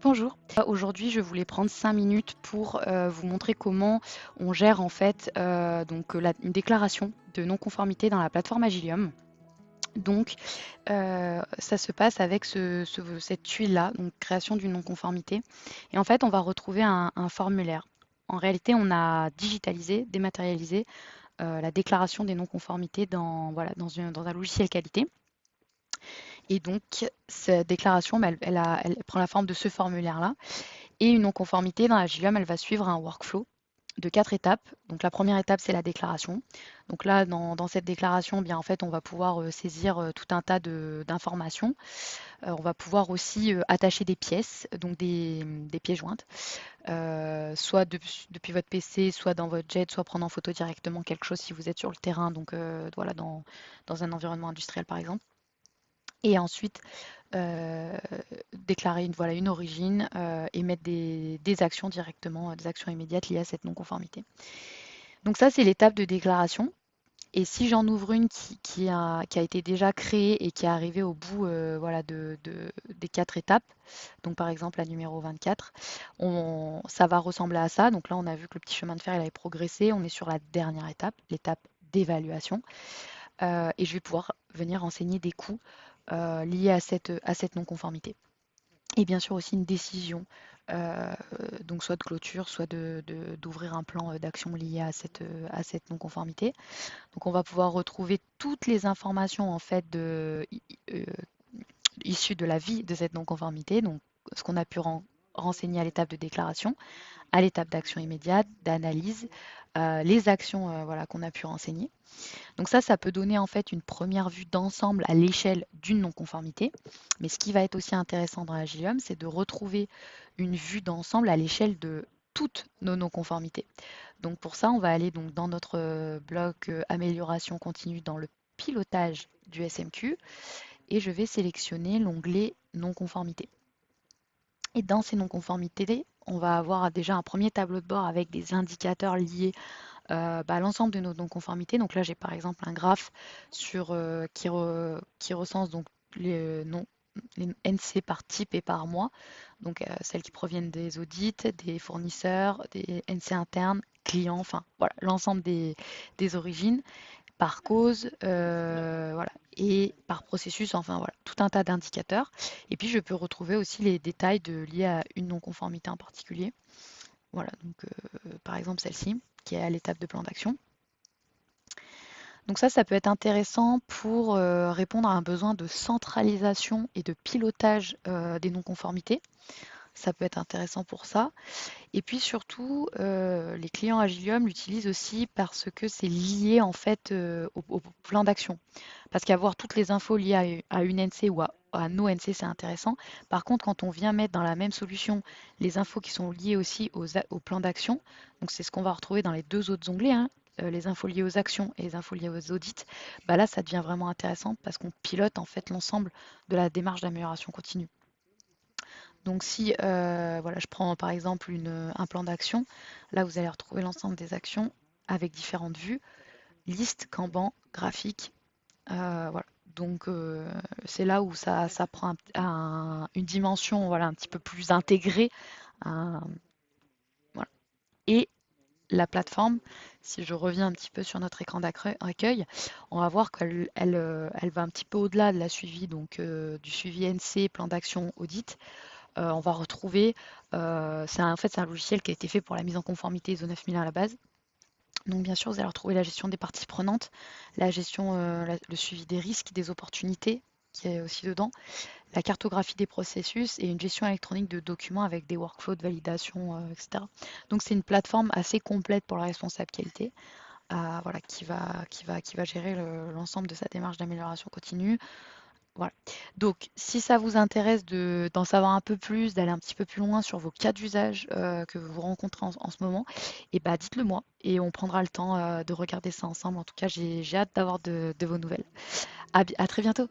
Bonjour. Aujourd'hui, je voulais prendre 5 minutes pour vous montrer comment on gère en fait une déclaration de non-conformité dans la plateforme Agilium. Donc, ça se passe avec cette tuile-là, donc création d'une non-conformité. Et en fait, on va retrouver un formulaire. En réalité, on a digitalisé, dématérialisé la déclaration des non-conformités dans un logiciel qualité. Et donc, cette déclaration, bah, elle prend la forme de ce formulaire-là. Et une non-conformité dans la GIOM, elle va suivre un workflow de 4 étapes. Donc la première étape, c'est la déclaration. Donc là, dans cette déclaration, bien en fait, on va pouvoir saisir tout un tas d'informations. On va pouvoir aussi attacher des pièces, donc des pièces jointes, soit depuis votre PC, soit dans votre jet, soit prendre en photo directement quelque chose si vous êtes sur le terrain, donc voilà, dans un environnement industriel par exemple. Et ensuite, euh, déclarer une origine et mettre des actions directement, des actions immédiates liées à cette non-conformité. Donc ça, c'est l'étape de déclaration. Et si j'en ouvre une qui a été déjà créée et qui est arrivée au bout des 4 étapes, donc par exemple la numéro 24, ça va ressembler à ça. Donc là, on a vu que le petit chemin de fer il avait progressé. On est sur la dernière étape, l'étape d'évaluation. Et je vais pouvoir venir renseigner des coûts liés à cette non-conformité. Et bien sûr aussi une décision, euh, donc soit de clôture, soit d'ouvrir un plan d'action lié à cette non-conformité. Donc on va pouvoir retrouver toutes les informations en fait euh, issues de la vie de cette non-conformité, donc ce qu'on a pu renseigner à l'étape de déclaration, à l'étape d'action immédiate, d'analyse, les actions voilà, qu'on a pu renseigner. Donc ça peut donner en fait une première vue d'ensemble à l'échelle d'une non-conformité. Mais ce qui va être aussi intéressant dans Agilium, c'est de retrouver une vue d'ensemble à l'échelle de toutes nos non-conformités. Donc pour ça, on va aller donc dans notre bloc amélioration continue dans le pilotage du SMQ et je vais sélectionner l'onglet non-conformité. Et dans ces non-conformités, on va avoir déjà un premier tableau de bord avec des indicateurs liés l'ensemble de nos non-conformités. Donc là, j'ai par exemple un graphe qui recense donc les NC par type et par mois, donc celles qui proviennent des audits, des fournisseurs, des NC internes, clients, enfin voilà, l'ensemble des origines, par cause, voilà, et par processus, enfin voilà, tout un tas d'indicateurs. Et puis je peux retrouver aussi les détails liés à une non-conformité en particulier. Voilà, donc par exemple celle-ci, qui est à l'étape de plan d'action. Donc ça peut être intéressant pour répondre à un besoin de centralisation et de pilotage des non-conformités. Ça peut être intéressant pour ça. Et puis surtout, les clients Agilium l'utilisent aussi parce que c'est lié en fait au plan d'action. Parce qu'avoir toutes les infos liées à une NC ou à nos NC, c'est intéressant. Par contre, quand on vient mettre dans la même solution les infos qui sont liées aussi au plan d'action, donc c'est ce qu'on va retrouver dans les deux autres onglets, hein, les infos liées aux actions et les infos liées aux audits, bah là, ça devient vraiment intéressant parce qu'on pilote en fait l'ensemble de la démarche d'amélioration continue. Donc si voilà, je prends par exemple un plan d'action, là vous allez retrouver l'ensemble des actions avec différentes vues, liste, Kanban, graphique, voilà. Donc c'est là où ça prend une dimension voilà, un petit peu plus intégrée. un- voilà. Et la plateforme, si je reviens un petit peu sur notre écran d'accueil, on va voir elle va un petit peu au-delà de la suivi, donc du suivi NC, plan d'action, audit. On va retrouver, en fait c'est un logiciel qui a été fait pour la mise en conformité ISO 9001 à la base. Donc bien sûr, vous allez retrouver la gestion des parties prenantes, la gestion, le suivi des risques, des opportunités qui est aussi dedans, la cartographie des processus et une gestion électronique de documents avec des workflows de validation, etc. Donc c'est une plateforme assez complète pour la responsable qualité, voilà, qui va gérer l'ensemble de sa démarche d'amélioration continue. Voilà. Donc, si ça vous intéresse d'en savoir un peu plus, d'aller un petit peu plus loin sur vos cas d'usage que vous rencontrez en ce moment, et bah dites-le moi et on prendra le temps de regarder ça ensemble. En tout cas, j'ai hâte d'avoir de vos nouvelles. À très bientôt.